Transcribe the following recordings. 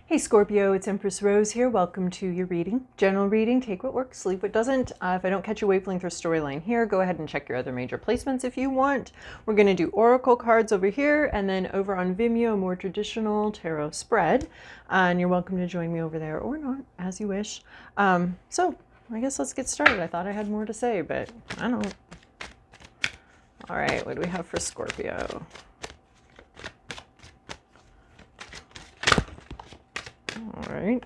Hey Scorpio, it's Empress Rose here. Welcome to your reading. General reading, take what works, leave what doesn't. If I don't catch your wavelength or storyline here, go ahead and check your other major placements if you want. We're going to do oracle cards over here, and then over on Vimeo, a more traditional tarot spread. And you're welcome to join me over there or not, as you wish. So I guess let's get started. I thought I had more to say, but I don't. All right, what do we have for Scorpio? All right.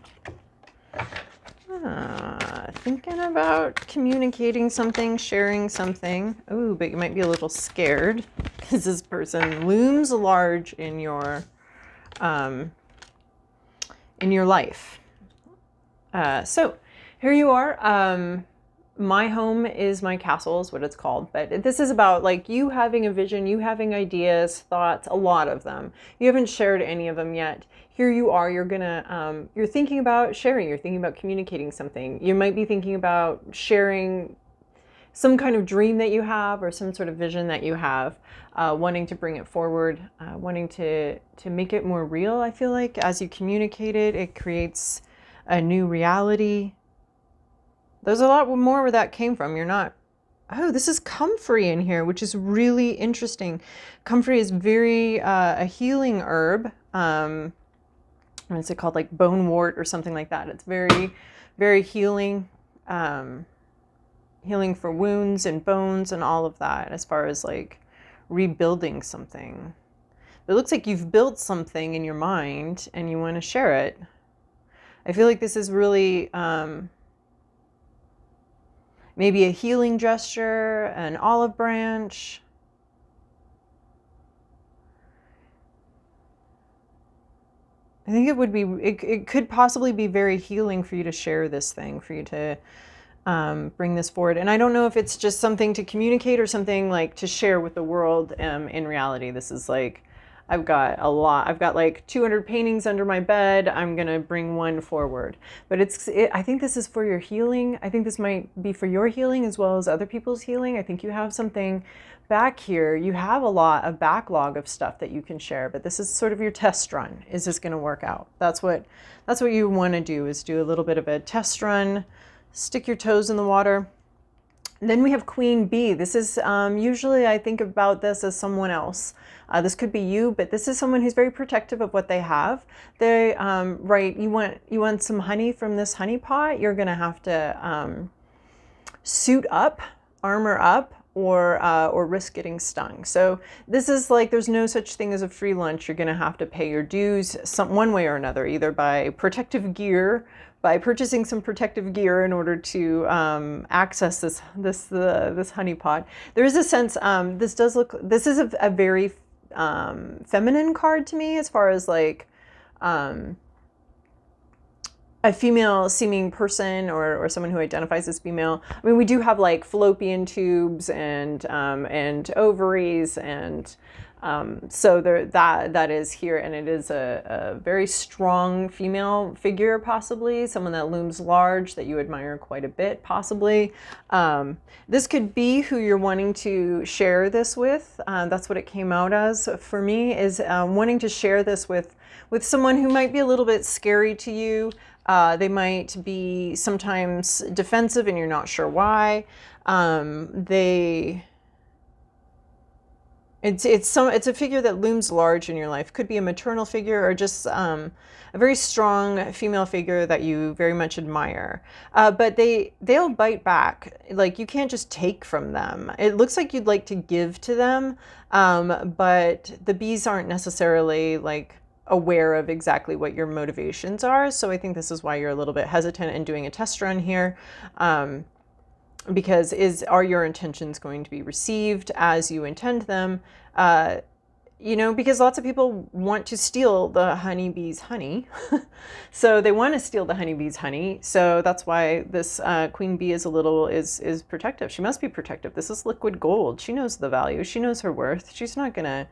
Thinking about communicating something, sharing something. Oh, but you might be a little scared because this person looms large in your life. So here you are. My home is my castle is what it's called, but this is about like you having a vision, you having ideas, thoughts, a lot of them. You haven't shared any of them yet. Here you are, you're thinking about sharing, you're thinking about communicating something. You might be thinking about sharing some kind of dream that you have or some sort of vision that you have, wanting to bring it forward, wanting to make it more real. I feel like as you communicate it, it creates a new reality. There's a lot more where that came from. You're not, oh, this is comfrey in here, which is really interesting. Comfrey is very, a healing herb. What's it called? Like bone wort or something like that. It's very, very healing, healing for wounds and bones and all of that as far as like rebuilding something. It looks like you've built something in your mind and you want to share it. I feel like this is really, maybe a healing gesture, an olive branch. I think it would be, it could possibly be very healing for you to share this thing, for you to bring this forward. And I don't know if it's just something to communicate or something like to share with the world. In reality, this is like, I've got a lot. I've got like 200 paintings under my bed. I'm going to bring one forward. But I think this is for your healing. I think this might be for your healing as well as other people's healing. I think you have something back here. You have a backlog of stuff that you can share, but this is sort of your test run. Is this going to work out? That's what you want to do, is do a little bit of a test run, stick your toes in the water. Then we have Queen Bee. This is usually I think about this as someone else. This could be you, but this is someone who's very protective of what they have. They right. You want some honey from this honey pot. You're gonna have to suit up, armor up, or risk getting stung. So this is like there's no such thing as a free lunch. You're gonna have to pay your dues one way or another, either by protective gear, by purchasing some protective gear in order to access this honey pot. There is a sense, this is a very feminine card to me, as far as like a female seeming person or someone who identifies as female. I mean, we do have like fallopian tubes and ovaries, and so that is here, and it is a very strong female figure, possibly someone that looms large, that you admire quite a bit, possibly. This could be who you're wanting to share this with. That's what it came out as for me, is wanting to share this with someone who might be a little bit scary to you. They might be sometimes defensive and you're not sure why. It's a figure that looms large in your life. Could be a maternal figure or just a very strong female figure that you very much admire. But they'll bite back. Like, you can't just take from them. It looks like you'd like to give to them, but the bees aren't necessarily like aware of exactly what your motivations are. So I think this is why you're a little bit hesitant in doing a test run here. Because are your intentions going to be received as you intend them? Because lots of people want to steal the honeybee's honey. So they want to steal the honeybee's honey. So that's why this queen bee is is protective. She must be protective. This is liquid gold. She knows the value. She knows her worth. She's not going to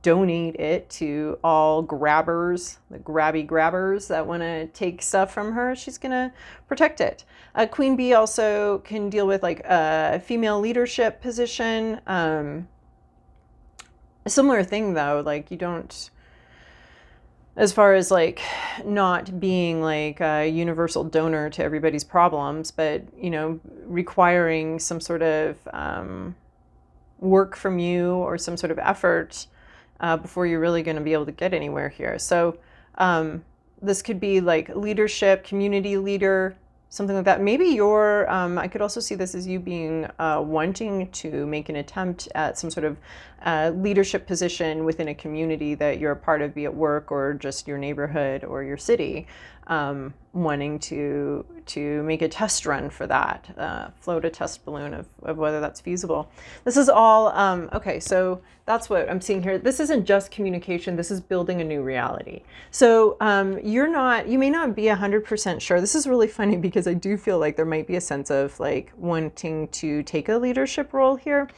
donate it to all grabbers, the grabby grabbers that want to take stuff from her. She's going to protect it. Queen bee also can deal with like a female leadership position. A similar thing though, like you don't, as far as like not being like a universal donor to everybody's problems, but, you know, requiring some sort of work from you or some sort of effort before you're really going to be able to get anywhere here. So this could be like leadership, community leader, something like that. Maybe you're, I could also see this as you being wanting to make an attempt at some sort of leadership position within a community that you're a part of, be it work or just your neighborhood or your city, wanting to make a test run for that, float a test balloon of whether that's feasible. This is all, okay, so that's what I'm seeing here. This isn't just communication, this is building a new reality. So you may not be 100% sure. This is really funny because I do feel like there might be a sense of like wanting to take a leadership role here.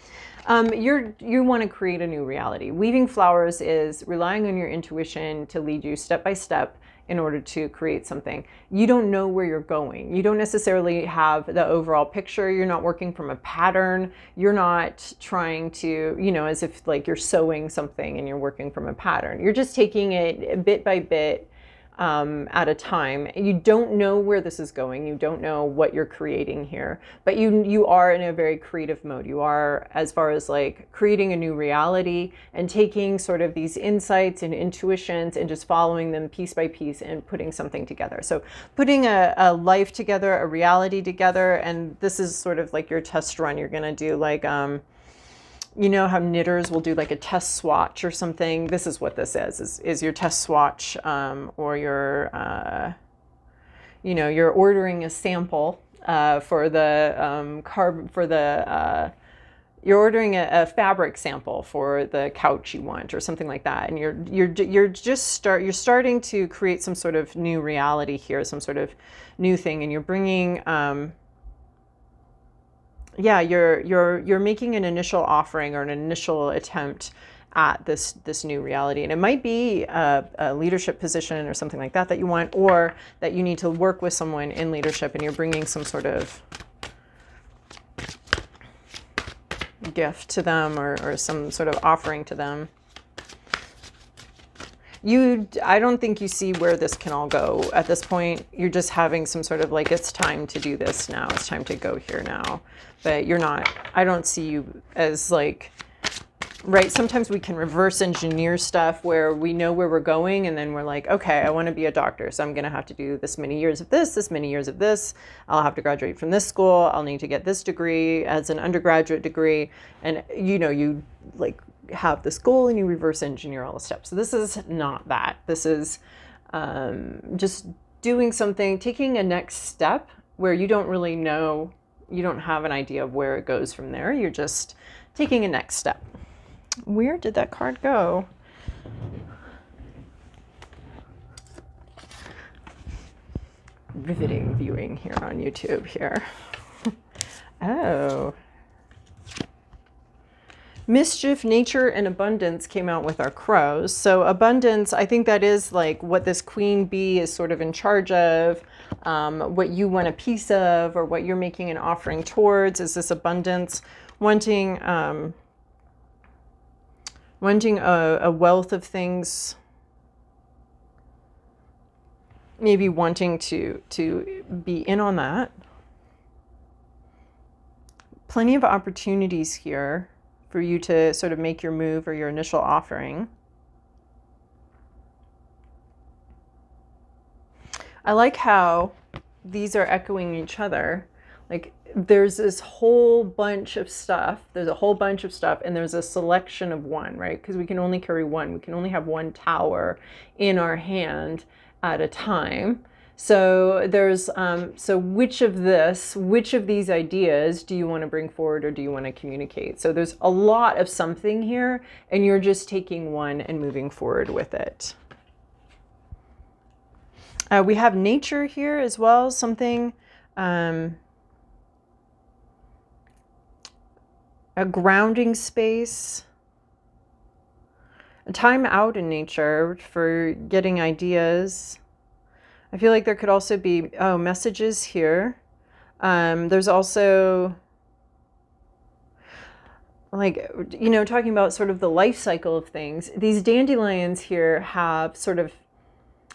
You want to create a new reality. Weaving flowers is relying on your intuition to lead you step by step in order to create something. You don't know where you're going. You don't necessarily have the overall picture. You're not working from a pattern. You're not trying to, you know, as if like you're sewing something and you're working from a pattern. You're just taking it bit by bit at a time. You don't know where this is going. You don't know what you're creating here, but you are in a very creative mode. You are, as far as like creating a new reality and taking sort of these insights and intuitions and just following them piece by piece and putting something together. So putting a life together, a reality together, and this is sort of like your test run. You're gonna do like you know how knitters will do like a test swatch or something? This is what this is your test swatch, or your, you know, you're ordering a sample for the you're ordering a fabric sample for the couch you want or something like that, and you're starting to create some sort of new reality here, some sort of new thing, and you're bringing yeah, you're making an initial offering or an initial attempt at this new reality, and it might be a leadership position or something like that that you want, or that you need to work with someone in leadership, and you're bringing some sort of gift to them or some sort of offering to them. I don't think you see where this can all go at this point. You're just having some sort of like, it's time to do this now. It's time to go here now. But you're not, I don't see you as like, right? Sometimes we can reverse engineer stuff where we know where we're going, and then we're like, okay, I want to be a doctor, so I'm going to have to do this many years of this many years of this. I'll have to graduate from this school. I'll need to get this degree as an undergraduate degree. And you know, you like have this goal and you reverse engineer all the steps. So this is not that. This is just doing something, taking a next step where you don't really know, you don't have an idea of where it goes from there. You're just taking a next step. Where did that card go? Riveting viewing here on YouTube here. Oh. Mischief, nature, and abundance came out with our crows. So abundance, I think that is like what this queen bee is sort of in charge of, what you want a piece of, or what you're making an offering towards, is this abundance, wanting a wealth of things, maybe wanting to be in on that. Plenty of opportunities here for you to sort of make your move or your initial offering. I like how these are echoing each other. Like there's this whole bunch of stuff. There's a whole bunch of stuff, and there's a selection of one, right? Because we can only carry one. We can only have one tower in our hand at a time. So there's, so which of these ideas do you want to bring forward, or do you want to communicate? So there's a lot of something here, and you're just taking one and moving forward with it. We have nature here as well, something, a grounding space, a time out in nature for getting ideas. I feel like there could also be, messages here. There's also, like, you know, talking about sort of the life cycle of things. These dandelions here have sort of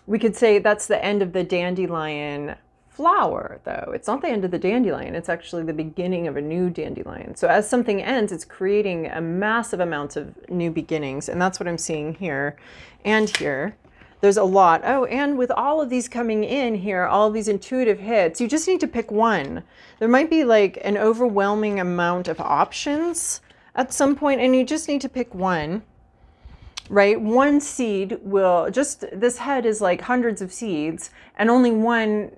We could say that's the end of the dandelion flower, though. It's not the end of the dandelion. It's actually the beginning of a new dandelion. So as something ends, it's creating a massive amount of new beginnings. And that's what I'm seeing here and here. There's a lot. Oh, and with all of these coming in here, all of these intuitive hits, you just need to pick one. There might be like an overwhelming amount of options at some point, and you just need to pick one. Right? One seed will just, this head is like hundreds of seeds, and only one,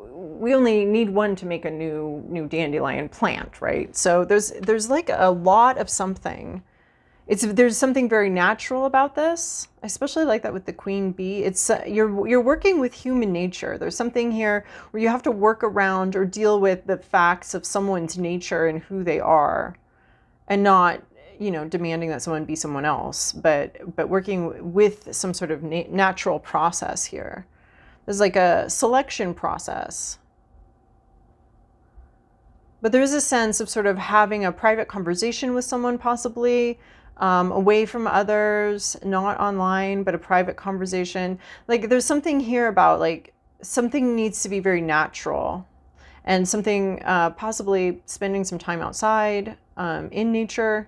we only need one to make a new dandelion plant, right? So there's like a lot of something. There's something very natural about this. I especially like that with the queen bee. It's you're working with human nature. There's something here where you have to work around or deal with the facts of someone's nature and who they are, and not, you know, demanding that someone be someone else, but working with some sort of natural process here. There's like a selection process. But there is a sense of sort of having a private conversation with someone, possibly away from others, not online, but a private conversation. Like there's something here about like something needs to be very natural, and something possibly spending some time outside in nature.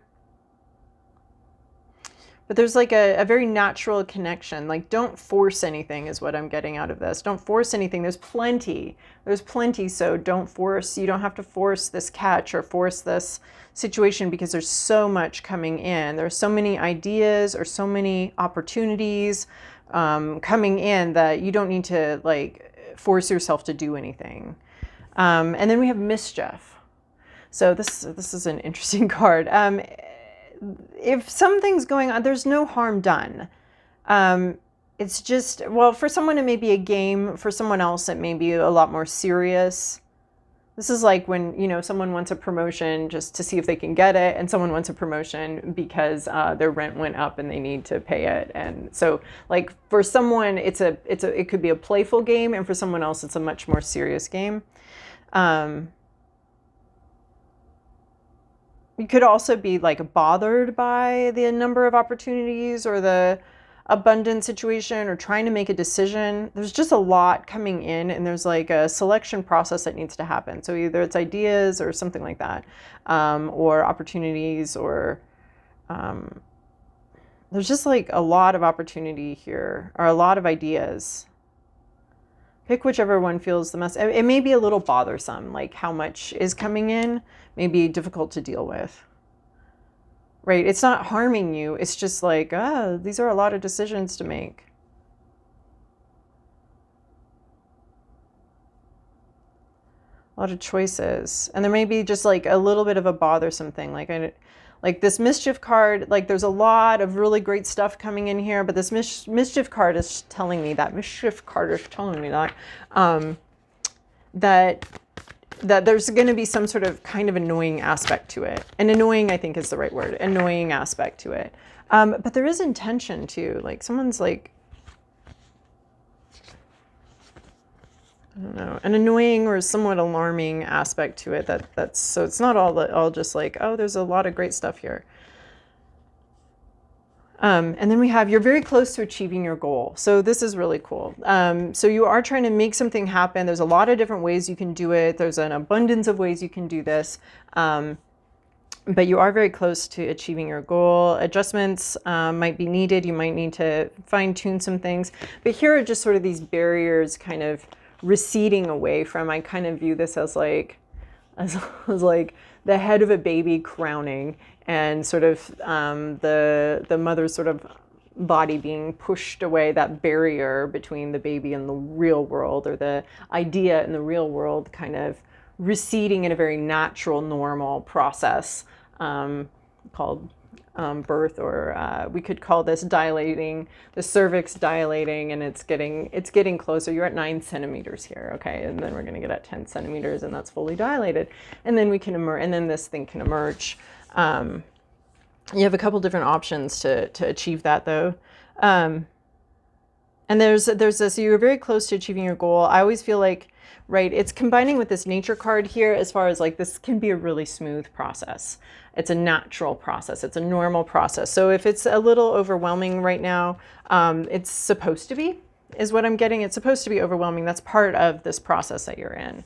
But there's like a very natural connection. Like, don't force anything is what I'm getting out of this. Don't force anything. There's plenty. There's plenty. So don't force. You don't have to force this catch or force this situation, because there's so much coming in. There's so many ideas or so many opportunities coming in that you don't need to like force yourself to do anything. And then we have mischief. So this is an interesting card. If something's going on, there's no harm done. It's just, well, for someone it may be a game. For someone else it may be a lot more serious. This is like when, you know, someone wants a promotion just to see if they can get it, and someone wants a promotion because their rent went up and they need to pay it. And so, like, for someone it could be a playful game, and for someone else it's a much more serious game. You could also be like bothered by the number of opportunities or the abundant situation, or trying to make a decision. There's just a lot coming in, and there's like a selection process that needs to happen. So either it's ideas or something like that, or opportunities, or there's just like a lot of opportunity here, or a lot of ideas. Pick whichever one feels the most. It may be a little bothersome, like how much is coming in may be difficult to deal with. Right? It's not harming you. It's just like, these are a lot of decisions to make. A lot of choices. And there may be just like a little bit of a bothersome thing. Like this mischief card, like there's a lot of really great stuff coming in here, but this mischief card is telling me that, that there's going to be some sort of kind of annoying aspect to it. And annoying, I think, is the right word. Annoying aspect to it. But there is intention too. Like someone's like, I don't know, an annoying or somewhat alarming aspect to it. That's so it's not all just like, oh, there's a lot of great stuff here. And then we have, you're very close to achieving your goal. So this is really cool. So you are trying to make something happen. There's a lot of different ways you can do it. There's an abundance of ways you can do this. But you are very close to achieving your goal. Adjustments might be needed. You might need to fine tune some things. But here are just sort of these barriers kind of receding away from. I kind of view this as like the head of a baby crowning, and sort of the mother's sort of body being pushed away, that barrier between the baby and the real world, or the idea in the real world kind of receding in a very natural, normal process called birth, or we could call this dilating, the cervix dilating, and it's getting closer. You're at 9 centimeters here, okay, and then we're going to get at 10 centimeters, and that's fully dilated, and then we can emerge, and then this thing can emerge. You have a couple different options to achieve that, though. And there's this, so you're very close to achieving your goal. I always feel like, right, it's combining with this nature card here, as far as like, this can be a really smooth process. It's a natural process. It's a normal process. So if it's a little overwhelming right now, it's supposed to be. is what I'm getting. It's supposed to be overwhelming. That's part of this process that you're in.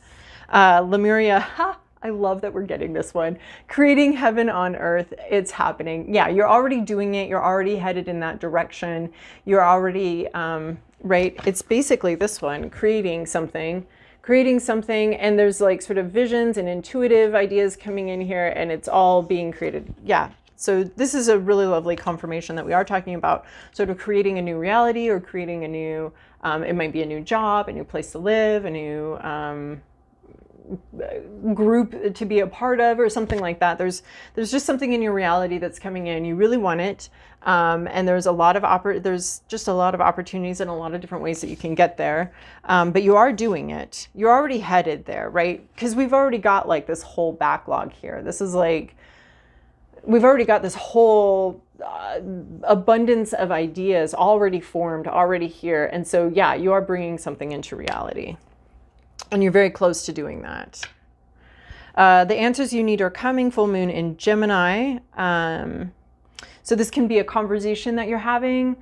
Lemuria, ha! I love that we're getting this one. Creating heaven on earth, it's happening. Yeah, you're already doing it. You're already headed in that direction. You're already, right? It's basically this one, creating something, and there's like sort of visions and intuitive ideas coming in here, and it's all being created. Yeah. So this is a really lovely confirmation that we are talking about sort of creating a new reality, or creating a new, it might be a new job, a new place to live, a new, group to be a part of, or something like that. There's just something in your reality that's coming in. You really want it, and there's just a lot of opportunities and a lot of different ways that you can get there. But you are doing it. You're already headed there, right? Because we've already got like this whole backlog here. This is like, we've already got this whole abundance of ideas already formed, already here. And so, yeah, you are bringing something into reality. And you're very close to doing that. The answers you need are coming. Full moon in Gemini. So this can be a conversation that you're having,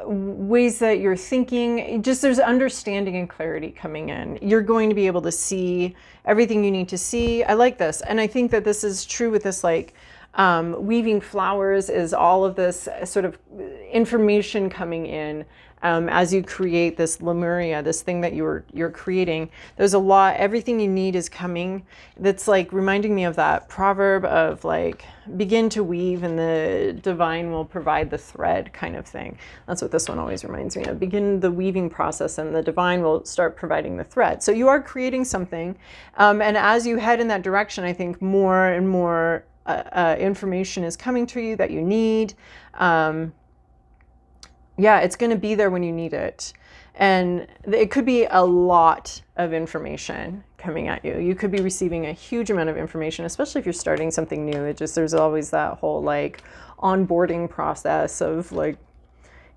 ways that you're thinking. Just there's understanding and clarity coming in. You're going to be able to see everything you need to see. I like this. And I think that this is true with this, like, weaving flowers is all of this sort of information coming in. As you create this Lemuria, this thing that you're creating, there's a lot, everything you need is coming. That's like reminding me of that proverb of like, begin to weave and the divine will provide the thread kind of thing. That's what this one always reminds me of. Begin the weaving process and the divine will start providing the thread. So you are creating something. And as you head in that direction, I think more and more information is coming to you that you need. Yeah, it's going to be there when you need it. And it could be a lot of information coming at you. You could be receiving a huge amount of information, especially if you're starting something new. There's always that whole like onboarding process of like,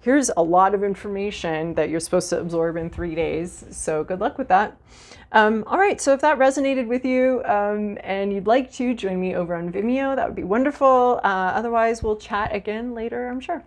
here's a lot of information that you're supposed to absorb in 3 days. So good luck with that. All right, so if that resonated with you and you'd like to join me over on Vimeo, that would be wonderful. Otherwise, we'll chat again later, I'm sure.